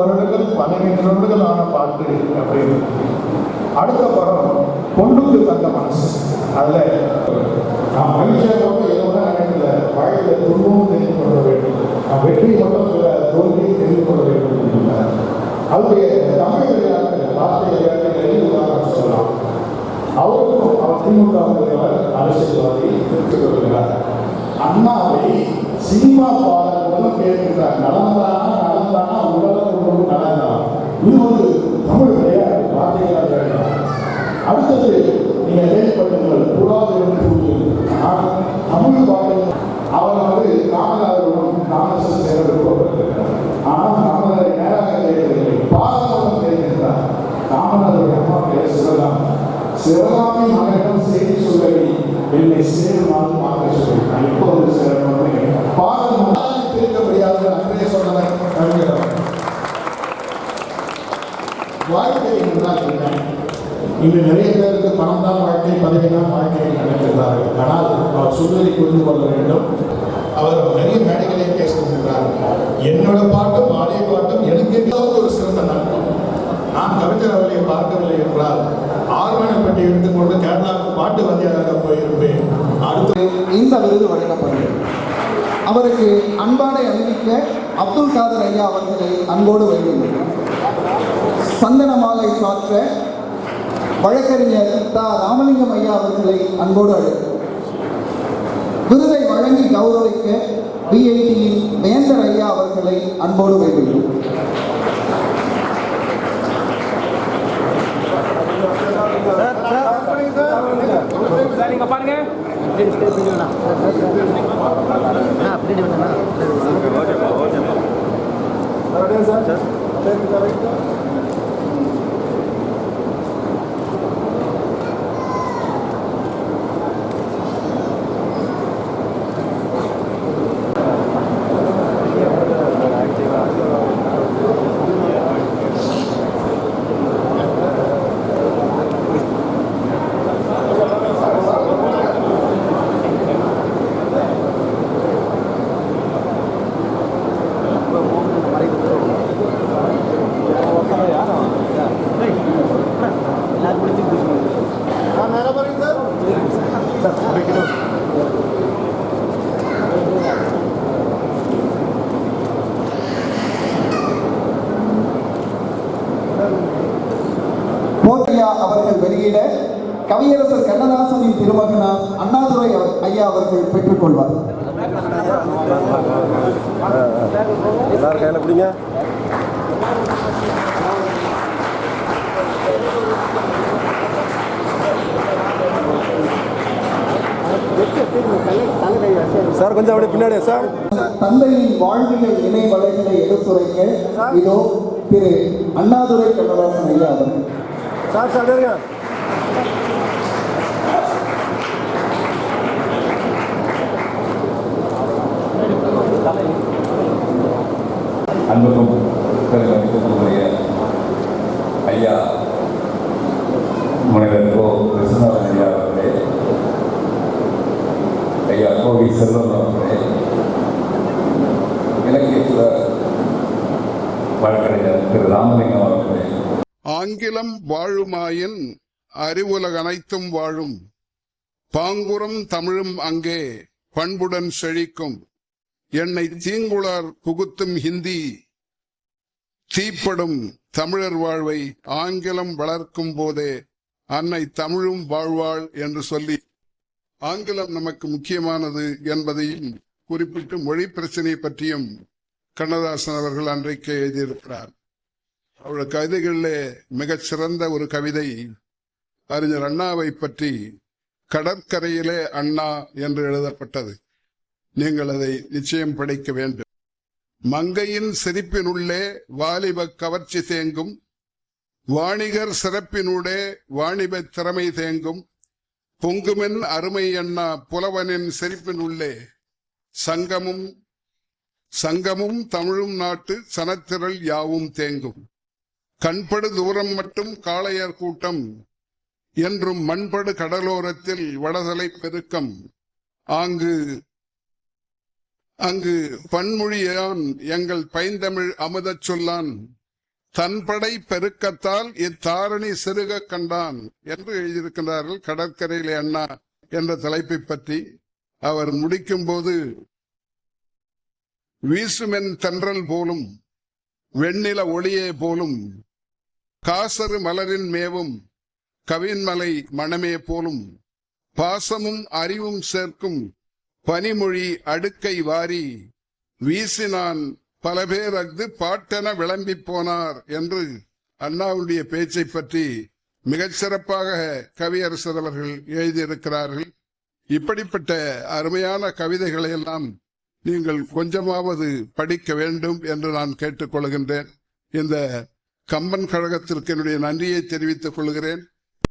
12 வருடங்கள் ஆன பாட்டு அப்படின்னு. அடுத்த படம் பொண்ணுக்கு தந்த மனசு. அதுல நான் மகிழ்ச்சியாக ஏதோ நினைக்கல, வாழ்க்கையில துன்பமும் தெரிந்து கொள்ள வேண்டும், நான் வெற்றி மட்டும் சொல்ல தோல்வியை தெரிந்து கொள்ள வேண்டும். அவருடைய தமிழ் விளையாட்டு வார்த்தை விளையாட்டுகளில் உதாரணம் சொல்லலாம். அவருக்கும் அவர் திமுக அரசியல்வாதி கொள்கிறார். அண்ணாவை சினிமா பாடல் மூலம் கேட்கின்றார். நடந்தானா நடந்தானா உலகம் நடந்தான். இது ஒரு தமிழ் விளையாட்டு வார்த்தைகளாக வேண்டாம். அடுத்தது நீங்க கேள்விப்படுங்கள் தமிழ் பாடல். அவர் காமராஜருடன் காங்கிரஸ் சேர விருப்பப்பட்டிருக்கிறார். ஆனால் காமராஜரை நேராக கேட்கவில்லை, பாரதம் கேட்கின்றார். காமராஜருடைய அம்மா பேர் சிவகாமி மகனிடம் செய்தி சொல்லி என்னை சேருமாறு பார்க்க சொல்லி நான் இப்போது சேரணும். பாரதம் பிரிக்க முடியாது அன்றே சொன்ன கவிஞர். வாழ்க்கை என்றால் என்ன? இன்று நிறைய பேருக்கு பணம் தான் வாழ்க்கை, பதவி தான் வாழ்க்கை நினைக்கிறார்கள். ஆனால் அவர் சொல்வதை புரிந்து கொள்ள வேண்டும். அவர் நிறைய மேடைகளை பேசுகின்றார். என்னோட பாட்டும் ஆடைய பாட்டும் எனக்கு ஏதாவது ஒரு சிறந்த நட்பம். நான் கவிஞர் அவர்களை பார்க்கவில்லை என்றால் ஆர்வனப்பட்டி எடுத்துக்கொண்டு கேரளாவுக்கு பாட்டு வாத்தியாராக போயிருப்பேன். அடுத்து இந்த விருது வழங்கப்படும். அவருக்கு அன்பானை அறிவிக்க அப்துல் காதர் ஐயா அவர்களை அன்போடு வைத்துள்ளார். சந்தன மாலை சாற்ற வழக்கறிஞர் ராமலிங்கம் ஐயா அவர்களை அன்போடு அழைத்தார். விருதை வழங்கி கௌரவிக்க பிஐடியின் வேந்தர் ஐயா அவர்களை அன்போடு வைத்துள்ளார். பாருங்க அவர்கள் வெளியிட கவியரசர் கண்ணதாசனின் திருமகனார் அண்ணாதுரை ஐயா அவர்கள் பெற்றுக் கொள்வார். சார் கொஞ்சம் அப்படி பின்னாடி சார். தந்தையின் வாழ்வியல் நினைவலைகளை எடுத்துரைக்க இதோ திரு அண்ணாதுரை கண்ணதாசன் ஐயா அவர்கள். சார் சார் அன்புக்கும் மதிப்புக்குரிய ஐயா முனைவர் கோ விஸ்வநாதன் ஐயா அவர்களே, ஐயா கோவி செல்வம் அவர்களே, இலக்கியத்துல வழக்கறிஞர் திரு ராமலிங்கம் அவர்களே. ஆங்கிலம் வாழுமாயின் அறிவுலக அனைத்தும் வாழும், பாங்குறம் தமிழும் அங்கே பண்புடன் செழிக்கும், என்னை தீங்குளார் புகுத்தும் ஹிந்தி தீப்படும் தமிழர் வாழ்வை ஆங்கிலம் வளர்க்கும் போதே அன்னை தமிழும் வாழ்வாள் என்று சொல்லி ஆங்கிலம் நமக்கு முக்கியமானது என்பதையும் குறிப்பிட்டு மொழி பிரச்சனை பற்றியும் கண்ணதாசன் அவர்கள் அன்றைக்கு எழுதியிருக்கிறார். அவருடைய கவிதைகளிலே மிகச் சிறந்த ஒரு கவிதை அறிஞர் அண்ணாவை பற்றி, கடற்கரையிலே அண்ணா என்று எழுதப்பட்டது. நீங்கள் அதை நிச்சயம் படிக்க வேண்டும். மங்கையின் சிரிப்பினுள்ளே வாலிப கவர்ச்சி தேங்கும், வாணிகர் சிறப்பினூடே வாணிப திறமை தேங்கும், பொங்குமென் அருமை அண்ணா புலவனின் சிரிப்பினுள்ளே சங்கமும் தமிழும் நாட்டு சனத்திரள் யாவும் தேங்கும், கண்படு தூரம் மட்டும் காளையர் கூட்டம் என்றும் மண்படு கடலோரத்தில் வடதலை பெருக்கம், அங்கு பன்மொழியான் எங்கள் பைந்தமிழ் அமுதச் சொல்லான், தன்படை பெருக்கத்தால் இத்தாரணி சிறுக கண்டான் என்று எழுதியிருக்கிறார்கள் கடற்கரையிலே அண்ணா என்ற தலைப்பை பற்றி. அவர் முடிக்கும் போது, வீசுமென் தென்றல் போலும் வெண்ணில ஒளியே போலும் காசரு மலரின் மேவும் கவின்மலை மணமே போலும் பாசமும் அறிவும் சேர்க்கும் பனிமொழி அடுக்கை வாரி வீசினான் பல பேர் அஃது பாட்டென விளம்பி போனார் என்று அண்ணாவுடைய பேச்சை பற்றி மிகச்சிறப்பாக கவியரசர் அவர்கள் எழுதியிருக்கிறார்கள். இப்படிப்பட்ட அருமையான கவிதைகளை எல்லாம் நீங்கள் கொஞ்சமாவது படிக்க வேண்டும் என்று நான் கேட்டுக்கொள்கின்றேன். இந்த கம்பன் கழகத்திற்கு என்னுடைய நன்றியை தெரிவித்துக் கொள்கிறேன்.